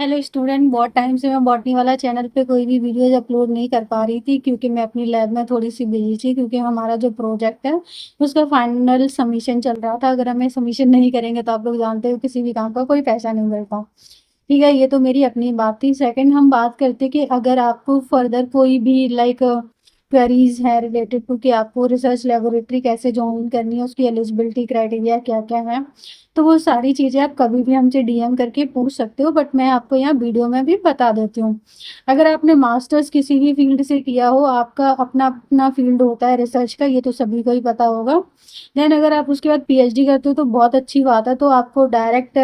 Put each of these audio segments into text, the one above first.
Hello student, बहुत time से मैं बॉटनी वाला चैनल पे कोई भी वीडियोज अपलोड नहीं कर पा रही थी क्योंकि मैं अपनी लैब में थोड़ी सी बिजी थी। क्योंकि हमारा जो प्रोजेक्ट है उसका फाइनल सबमिशन चल रहा था। अगर हमें सबमिशन नहीं करेंगे तो आप लोग जानते हो किसी भी काम का कोई पैसा नहीं मिलता। ठीक है, ये तो मेरी अपनी बात थी। सेकंड, हम बात करते कि अगर आपको फर्दर कोई भी क्वेरीज है रिलेटेड टू कि आपको रिसर्च लेबोरेटरी कैसे ज्वाइन करनी है, उसकी एलिजिबिलिटी क्राइटेरिया क्या क्या है, तो वो सारी चीज़ें आप कभी भी हमसे डीएम करके पूछ सकते हो। बट मैं आपको यहाँ वीडियो में भी बता देती हूँ। अगर आपने मास्टर्स किसी भी फील्ड से किया हो, आपका अपना अपना फील्ड होता है रिसर्च का, ये तो सभी को ही पता होगा। देन अगर आप उसके बाद पीएचडी करते हो तो बहुत अच्छी बात है, तो आपको डायरेक्ट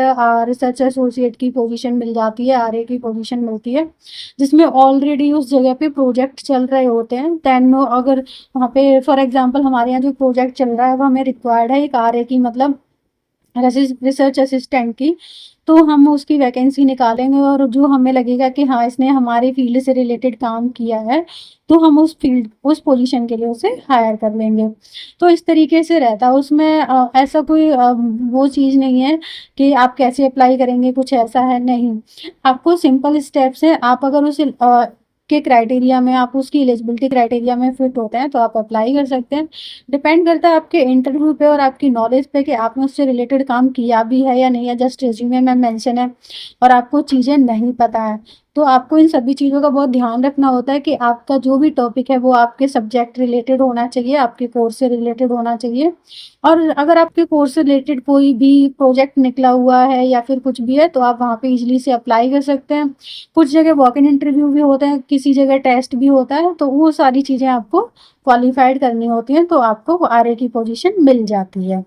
रिसर्च एसोसिएट की पोजीशन मिल जाती है, आरए की पोजीशन मिलती है, जिसमें ऑलरेडी उस जगह पे प्रोजेक्ट चल रहे होते हैं। देन अगर वहाँ पे फॉर एग्जांपल हमारे यहाँ जो प्रोजेक्ट चल रहा है वो हमें रिक्वायर्ड है एक आरए की, मतलब रिसर्च असिस्टेंट की, तो हम उसकी वैकेंसी निकालेंगे और जो हमें लगेगा कि हाँ इसने हमारे फील्ड से रिलेटेड काम किया है, तो हम उस पोजीशन के लिए उसे हायर कर लेंगे। तो इस तरीके से रहता है उसमें। ऐसा कोई वो चीज़ नहीं है कि आप कैसे अप्लाई करेंगे, कुछ ऐसा है नहीं। आपको सिंपल स्टेप्स है, आप अगर उस के क्राइटेरिया में, आप उसकी एलिजिबिलिटी क्राइटेरिया में फिट होते हैं तो आप अप्लाई कर सकते हैं। डिपेंड करता है आपके इंटरव्यू पे और आपकी नॉलेज पे कि आपने उससे रिलेटेड काम किया भी है या नहीं है। जस्ट रिज्यूमे में मेंशन है और आपको चीज़ें नहीं पता है, तो आपको इन सभी चीज़ों का बहुत ध्यान रखना होता है कि आपका जो भी टॉपिक है वो आपके सब्जेक्ट रिलेटेड होना चाहिए, आपके कोर्स से रिलेटेड होना चाहिए। और अगर आपके कोर्स से रिलेटेड कोई भी प्रोजेक्ट निकला हुआ है या फिर कुछ भी है तो आप वहाँ पे इजीली से अप्लाई कर सकते हैं। कुछ जगह वॉक इन इंटरव्यू भी होते हैं, किसी जगह टेस्ट भी होता है, तो वो सारी चीज़ें आपको क्वालिफाइड करनी होती हैं, तो आपको आरए की पोजीशन मिल जाती है।